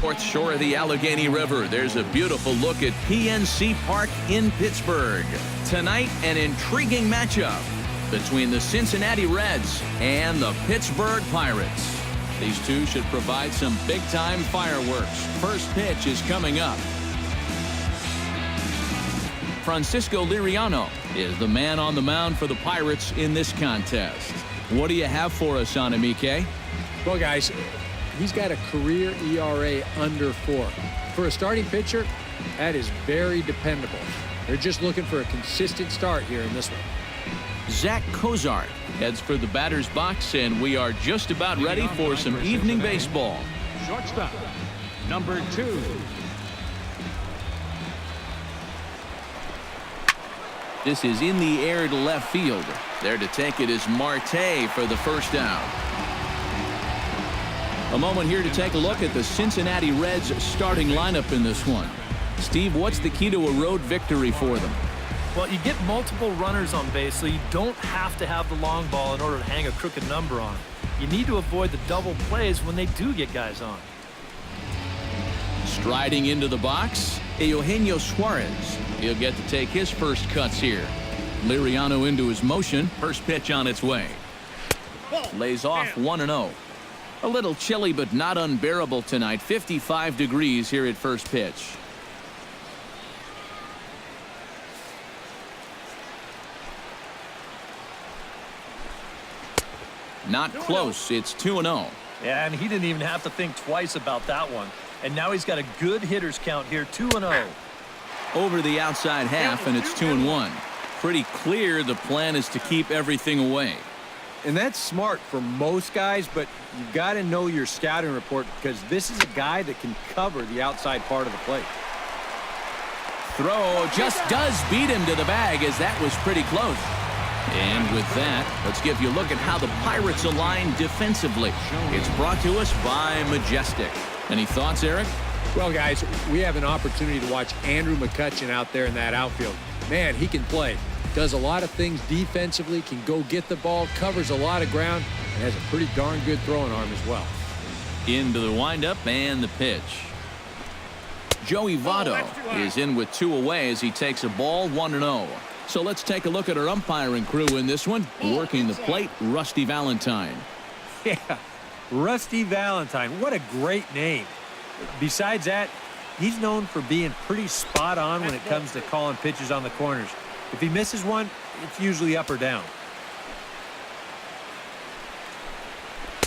North shore of the Allegheny River, there's a beautiful look at PNC Park in Pittsburgh. Tonight, an intriguing matchup between the Cincinnati Reds and the Pittsburgh Pirates. These two should provide some big-time fireworks. First pitch is coming up. Francisco Liriano is the man on the mound for the Pirates in this contest. What do you have for us on him, EK? Well, guys, he's got a career ERA under 4. For a starting pitcher, that is very dependable. They're just looking for a consistent start here in this one. Zach Cozart heads for the batter's box, and we are just about ready for some evening baseball. Shortstop, number 2. This is in the air to left field. There to take it is Marte for the first out. A moment here to take a look at the Cincinnati Reds starting lineup in this one. Steve, what's the key to a road victory for them? Well, you get multiple runners on base, so you don't have to have the long ball in order to hang a crooked number on. You need to avoid the double plays when they do get guys on. Striding into the box, Eugenio Suarez. He'll get to take his first cuts here. Liriano into his motion. First pitch on its way. Lays off 1-0. A little chilly but not unbearable tonight. 55 degrees here at first pitch. Not close. It's 2-0. Yeah, and he didn't even have to think twice about that one. And now he's got a good hitters count here, 2-0. Over the outside half, and it's 2-1. Pretty clear the plan is to keep everything away. And that's smart for most guys, but you've got to know your scouting report because this is a guy that can cover the outside part of the plate. Throw just does beat him to the bag, as that was pretty close. And with that, let's give you a look at how the Pirates align defensively. It's brought to us by Majestic. Any thoughts, Eric? Well, guys, we have an opportunity to watch Andrew McCutchen out there in that outfield. Man, he can play. Does a lot of things defensively, can go get the ball, covers a lot of ground, and has a pretty darn good throwing arm as well. Into the windup and the pitch. Joey Votto is in with 2 away as he takes a ball 1-0. So let's take a look at our umpiring crew in this one. Working the plate, Rusty Valentine. Yeah, Rusty Valentine. What a great name. Besides that, he's known for being pretty spot on when it comes to calling pitches on the corners. If he misses one, it's usually up or down.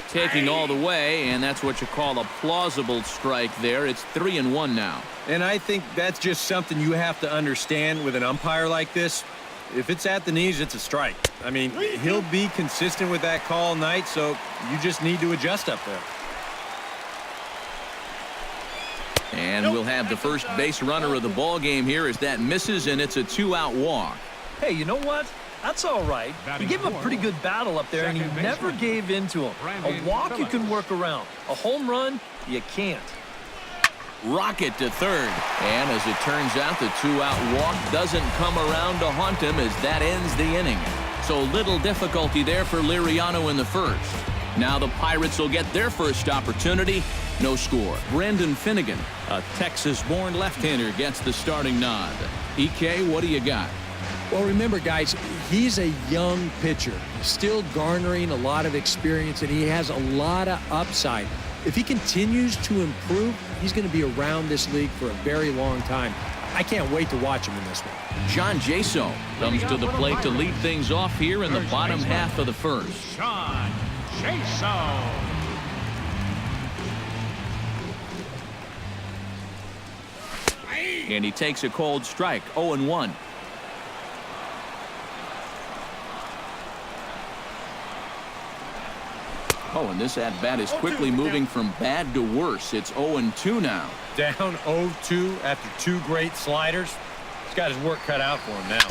Taking all the way, and that's what you call a plausible strike there. It's 3-1 now. And I think that's just something you have to understand with an umpire like this. If it's at the knees, it's a strike. I mean, he'll be consistent with that call all night, so you just need to adjust up there. And we'll have the first base runner of the ball game here as that misses, and it's a 2-out walk. Hey, you know what? That's all right. You gave him a pretty good battle up there, and he never gave in to him. A walk you can work around. A home run, you can't. Rocket to third. And as it turns out, the 2-out walk doesn't come around to haunt him as that ends the inning. So little difficulty there for Liriano in the first. Now the Pirates will get their first opportunity. No score. Brendan Finnegan, a Texas-born left-hander, gets the starting nod. EK, what do you got? Well, remember, guys, he's a young pitcher, still garnering a lot of experience, and he has a lot of upside. If he continues to improve, he's going to be around this league for a very long time. I can't wait to watch him in this one. John Jaso comes to the plate to lead things off here in the bottom half of the first. John Jaso. And he takes a cold strike, 0-1. Oh, and this at-bat is quickly moving from bad to worse. It's 0-2 now. Down 0-2 after 2 great sliders. He's got his work cut out for him now.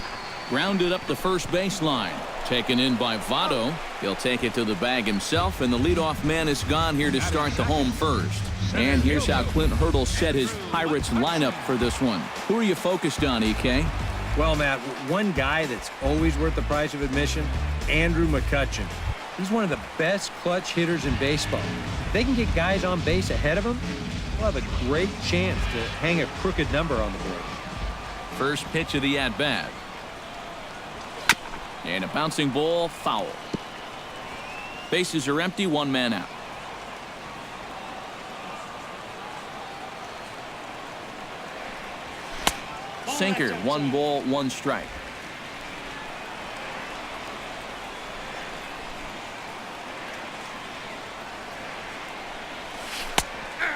Grounded up the first baseline. Taken in by Votto. He'll take it to the bag himself, and the leadoff man is gone here to start the home first. And here's how Clint Hurdle set his Pirates lineup for this one. Who are you focused on, EK? Well, Matt, one guy that's always worth the price of admission, Andrew McCutchen. He's one of the best clutch hitters in baseball. If they can get guys on base ahead of him, We'll have a great chance to hang a crooked number on the board. First pitch of the at-bat. And a bouncing ball, foul. Bases are empty, one man out. Sinker, 1 ball, 1 strike.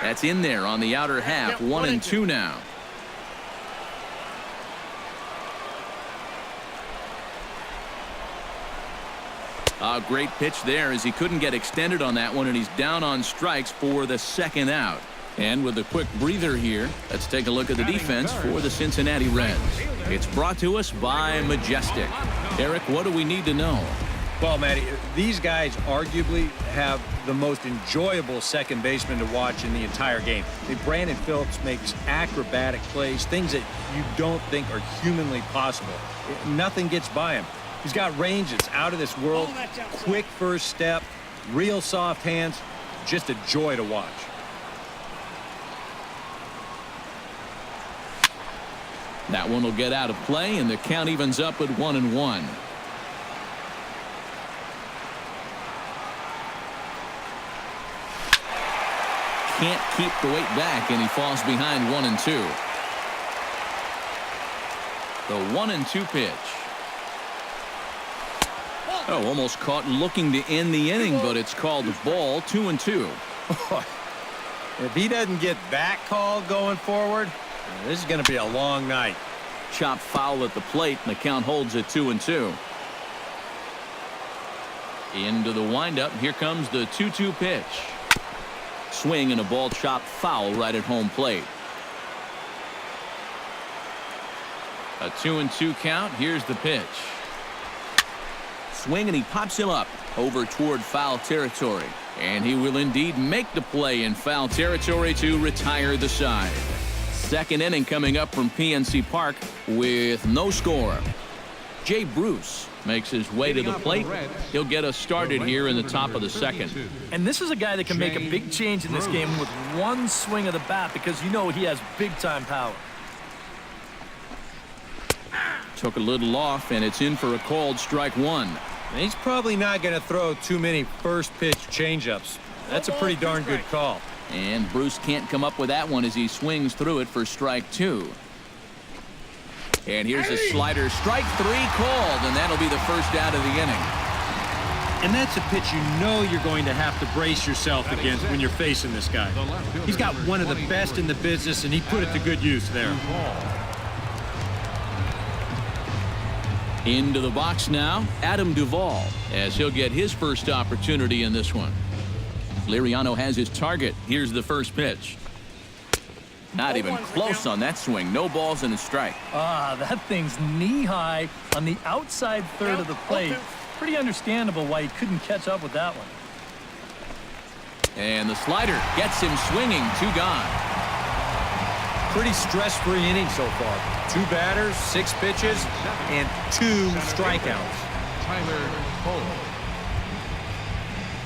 That's in there on the outer half. 1-2 now. A great pitch there as he couldn't get extended on that one, and he's down on strikes for the 2nd out. And with a quick breather here, let's take a look at the defense for the Cincinnati Reds. It's brought to us by Majestic. Eric, what do we need to know? Well, Matty, these guys arguably have the most enjoyable second baseman to watch in the entire game. Brandon Phillips makes acrobatic plays, things that you don't think are humanly possible. Nothing gets by him. He's got range that's out of this world. Quick first step, real soft hands, just a joy to watch. That one will get out of play, and the count evens up at 1-1. Can't keep the weight back, and he falls behind 1-2. The 1-2 pitch. Oh, almost caught looking to end the inning, but it's called the ball. 2-2. If he doesn't get that call going forward, this is going to be a long night. Chop foul at the plate, and the count holds at 2-2. Into the windup. Here comes the 2-2 pitch. Swing and a ball chopped foul right at home plate. A 2-2 count. Here's the pitch. Swing, and he pops him up over toward foul territory. And he will indeed make the play in foul territory to retire the side. Second inning coming up from PNC Park with no score. Jay Bruce makes his way to the plate. He'll get us started here in the top of the 2nd. And this is a guy that can make a big change in this game with one swing of the bat, because you know he has big-time power. Took a little off, and it's in for a called strike 1. And he's probably not going to throw too many first pitch changeups. That's a pretty darn good call. And Bruce can't come up with that one as he swings through it for strike 2. And here's a slider. Strike 3 called, and that'll be the first out of the inning. And that's a pitch you know you're going to have to brace yourself against when you're facing this guy. He's got one of the best in the business, and he put it to good use there. Into the box now, Adam Duvall, as he'll get his first opportunity in this one. Liriano has his target. Here's the first pitch. Not even close on that swing. No balls and a strike. That thing's knee-high on the outside third of the plate. Pretty understandable why he couldn't catch up with that one. And the slider gets him swinging. 2 gone. Pretty stress-free inning so far. 2 batters, 6 pitches, and 2 strikeouts.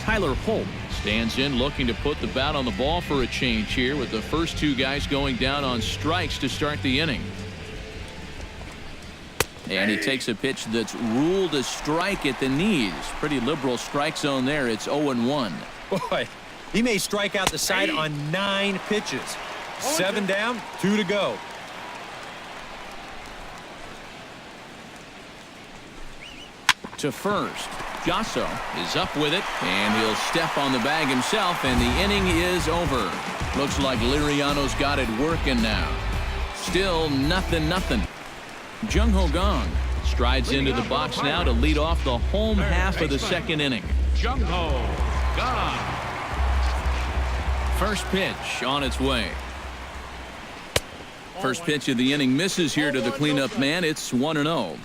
Tyler Holt stands in, looking to put the bat on the ball for a change here, with the first 2 guys going down on strikes to start the inning. And he takes a pitch that's ruled a strike at the knees. Pretty liberal strike zone there. It's 0-1. Boy, he may strike out the side on 9 pitches. 7 down, 2 to go. To first. Jasso is up with it, and he'll step on the bag himself, and the inning is over. Looks like Liriano's got it working now. Still 0-0. Jung-Ho Gong strides into the box now to lead off the home half of the 2nd inning. Jung-Ho Gong. First pitch on its way. First pitch of the inning misses here to the cleanup man. It's 1-0.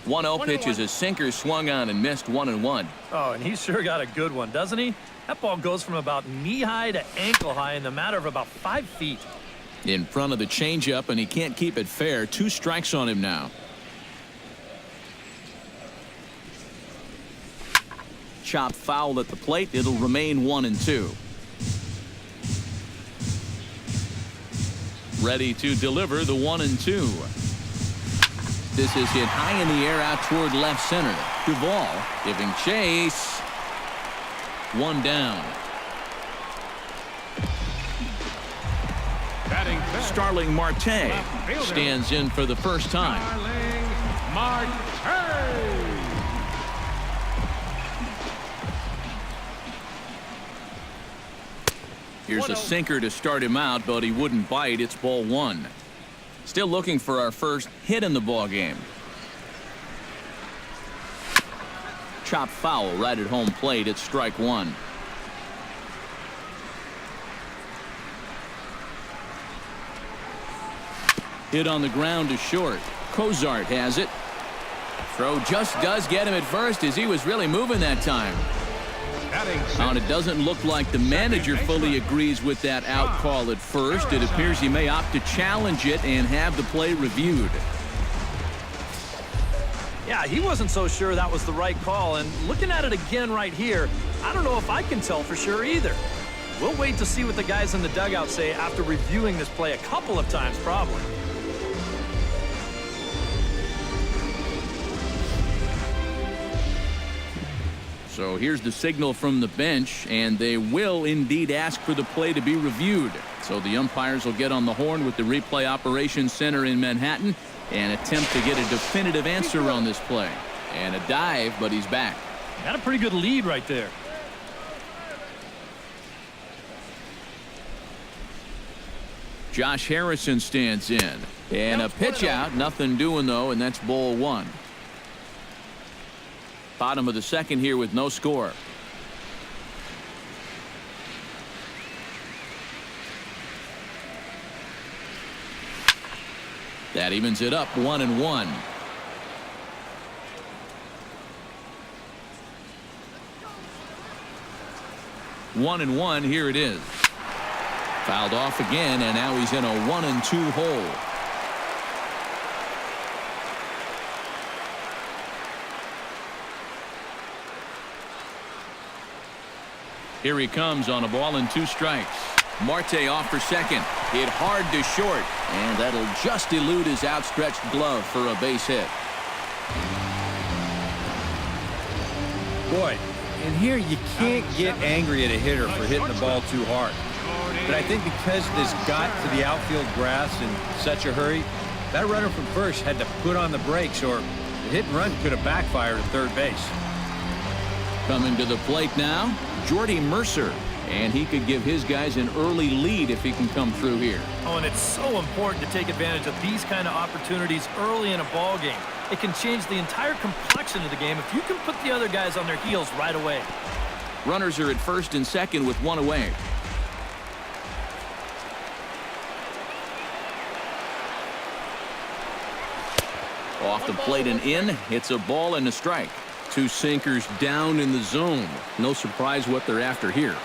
1-0 pitch is a sinker, swung on and missed. 1-1. Oh, and he's sure got a good one, doesn't he? That ball goes from about knee-high to ankle-high in the matter of about 5 feet. In front of the changeup, and he can't keep it fair. 2 strikes on him now. chop foul at the plate. It'll remain 1-2. Ready to deliver the 1-2. This is hit high in the air out toward left center. Duvall giving chase. 1 down. Batting fifth, Starling Marte left fielder, stands in for the first time. Starling Marte. Here's a sinker to start him out, but he wouldn't bite. It's ball 1. Still looking for our first hit in the ball game. Chop foul right at home plate. It's strike 1. Hit on the ground to short. Cozart has it. Throw just does get him at first, as he was really moving that time. And it doesn't look like the manager fully agrees with that out call at first. It appears he may opt to challenge it and have the play reviewed. Yeah, he wasn't so sure that was the right call, and looking at it again right here, I don't know if I can tell for sure either. We'll wait to see what the guys in the dugout say after reviewing this play a couple of times probably. So here's the signal from the bench, and they will indeed ask for the play to be reviewed. So the umpires will get on the horn with the replay operations center in Manhattan and attempt to get a definitive answer on this play. And a dive, but he's back. Got a pretty good lead right there. Josh Harrison stands in. And a pitch out, nothing doing though, and that's ball 1. Bottom of the second here with no score. That evens it up 1-1. One and one, here it is. Fouled off again, and now he's in a 1-2 hole. Here he comes on a ball and 2 strikes. Marte off for second. Hit hard to short, and that'll just elude his outstretched glove for a base hit. Boy, in here you can't get angry at a hitter for hitting the ball too hard. But I think because this got to the outfield grass in such a hurry, that runner from first had to put on the brakes, or the hit and run could have backfired at third base. Coming to the plate now, Jordy Mercer. And he could give his guys an early lead if he can come through here. Oh, and it's so important to take advantage of these kind of opportunities early in a ball game. It can change the entire complexion of the game if you can put the other guys on their heels right away. Runners are at first and second with 1 away. Off the plate and in. It's a ball and a strike. 2 sinkers down in the zone. No surprise what they're after here.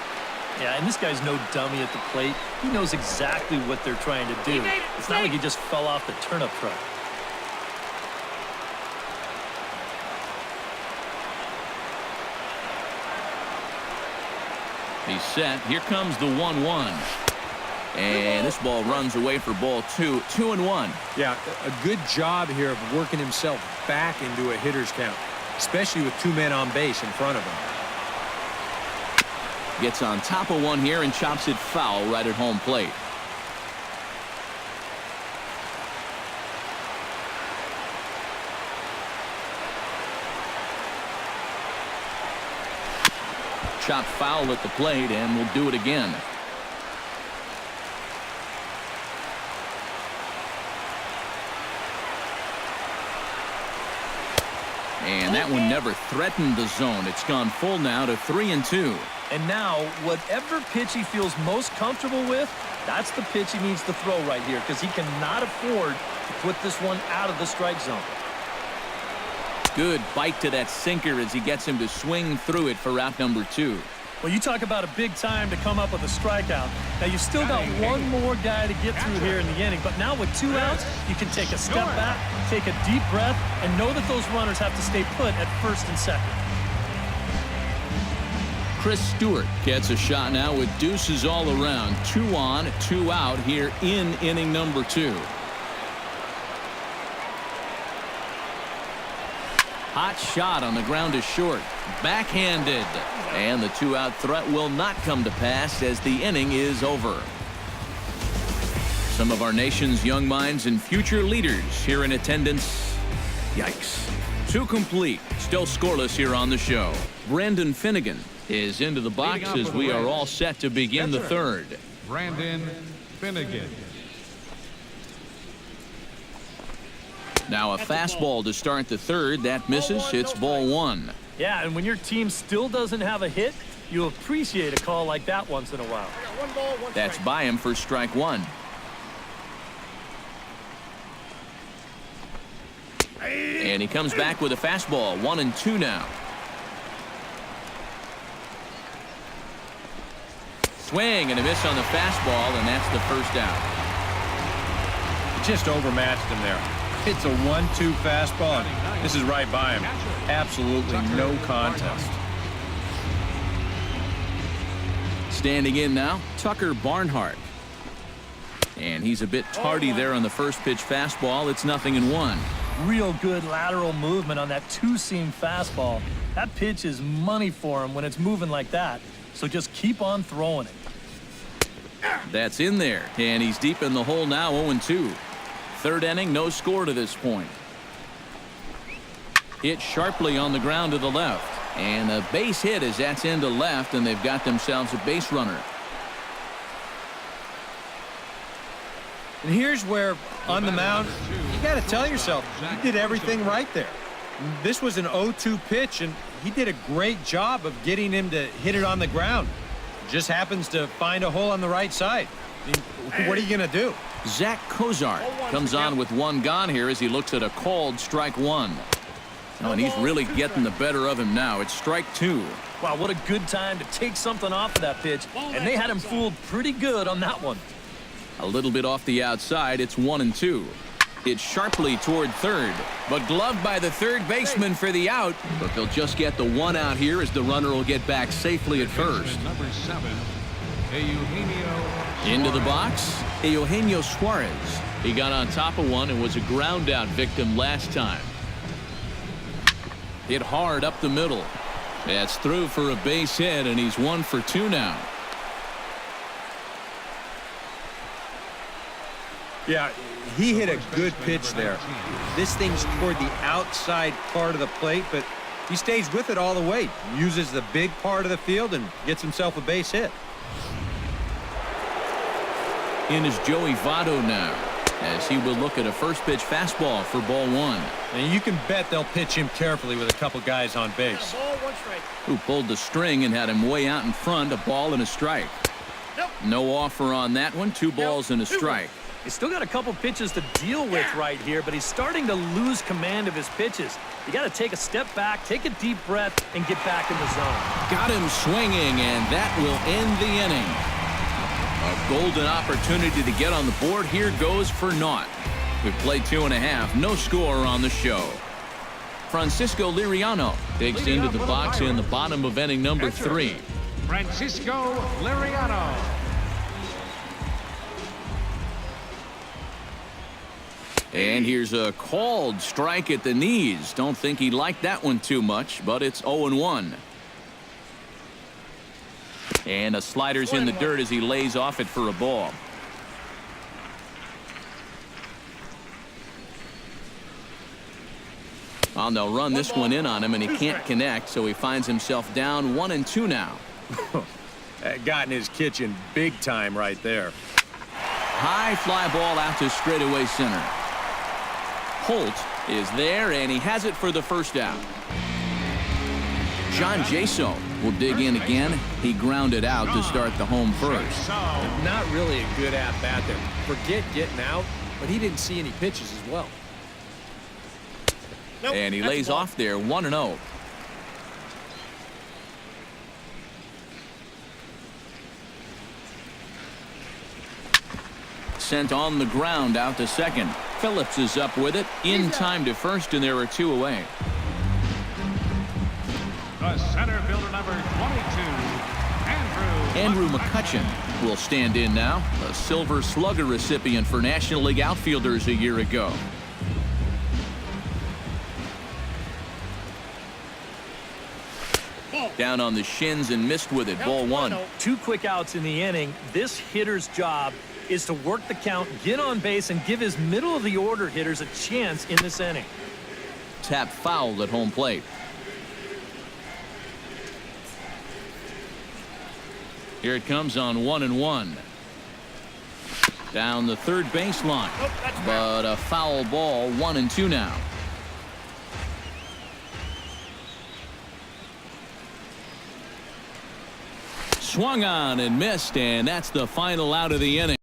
Yeah, and this guy's no dummy at the plate. He knows exactly what they're trying to do. It's not like he just fell off the turnip truck. He's set. Here comes the 1-1. And this ball runs away for ball 2. 2-1. Yeah, a good job here of working himself back into a hitter's count, especially with 2 men on base in front of him. Gets on top of one here and chops it foul right at home plate. Chopped foul at the plate, and we'll do it again. And that one never threatened the zone. It's gone full now to 3-2. And now, whatever pitch he feels most comfortable with, that's the pitch he needs to throw right here, because he cannot afford to put this one out of the strike zone. Good bite to that sinker as he gets him to swing through it for out number 2. Well, you talk about a big time to come up with a strikeout. Now, you still got one more guy to get through here in the inning, but now with 2 outs, you can take a step back, take a deep breath, and know that those runners have to stay put at first and second. Chris Stewart gets a shot now with deuces all around. 2 on, 2 out here in inning number 2. Hot shot on the ground is short. Backhanded. And the 2-out threat will not come to pass as the inning is over. Some of our nation's young minds and future leaders here in attendance. Yikes. 2 complete. Still scoreless here on the show. Brandon Finnegan is into the box as we are all set to begin the 3rd. Brandon Finnegan. Now a fastball to start the 3rd. That misses. It's ball 1. Yeah, and when your team still doesn't have a hit, you appreciate a call like that once in a while. That's by him for strike 1. And he comes back with a fastball. 1-2 now. Swing and a miss on the fastball, and that's the 1st out. Just overmatched him there. It's a 1-2 fastball. This is right by him. Absolutely no contest. Standing in now, Tucker Barnhart. And he's a bit tardy there on the first pitch fastball. It's 0-1. Real good lateral movement on that 2-seam fastball. That pitch is money for him when it's moving like that. So just keep on throwing it. That's in there. And he's deep in the hole now, 0-2. 3rd inning, no score to this point. Hit sharply on the ground to the left. And a base hit as that's into left, and they've got themselves a base runner. And here's where, on the mound, you got to tell yourself, you did everything right there. This was an 0-2 pitch, and he did a great job of getting him to hit it on the ground. Just happens to find a hole on the right side. I mean, what are you going to do? Zach Cozart comes on with 1 gone here as he looks at a called strike 1. Oh, and he's really getting the better of him now. It's strike 2. Wow, what a good time to take something off of that pitch. And they had him fooled pretty good on that one. A little bit off the outside. It's 1-2. It's sharply toward 3rd, but gloved by the 3rd baseman for the out. But they'll just get the 1 out here as the runner will get back safely at 1st. Number 7, Eugenio. Into the box, Eugenio Suarez. He got on top of one and was a ground out victim last time. Hit hard up the middle. That's through for a base hit, and he's 1 for 2 now. Yeah, he hit a good pitch there. This thing's toward the outside part of the plate, but he stays with it all the way. Uses the big part of the field and gets himself a base hit. In is Joey Votto now, as he will look at a first pitch fastball for ball 1. And you can bet they'll pitch him carefully with a couple guys on base. Who pulled the string and had him way out in front, a ball and a strike. No offer on that one, 2 balls and a strike. He's still got a couple pitches to deal with right here, but he's starting to lose command of his pitches. You got to take a step back, take a deep breath, and get back in the zone. Got him swinging, and that will end the inning. A golden opportunity to get on the board here goes for naught. We've played 2.5, no score on the show. Francisco Liriano digs into the box in the bottom of inning number 3. Francisco Liriano. And here's a called strike at the knees. Don't think he liked that one too much, but it's 0-1. And a slider's in the dirt as he lays off it for a ball. Well, they'll run this one in on him, and he can't connect, so he finds himself down 1-2 now. That got in his kitchen big time right there. High fly ball out to straightaway center. Holt is there, and he has it for the 1st out. John Jaso will dig in again. He grounded out to start the home first. Not really a good at-bat there. Forget getting out, but he didn't see any pitches as well. And he lays off there, 1-0. Sent on the ground out to second. Phillips is up with it in time to first, and there are 2 away. The center fielder, number 22, Andrew McCutcheon will stand in now, a Silver Slugger recipient for National League outfielders a year ago. Down on the shins and missed with it. Ball one. 2 quick outs in the inning. This hitter's job is to work the count, get on base, and give his middle of the order hitters a chance in this inning. Tap fouled at home plate. Here it comes on 1-1. Down the third baseline. But a foul ball. 1-2 now. Swung on and missed, and that's the final out of the inning.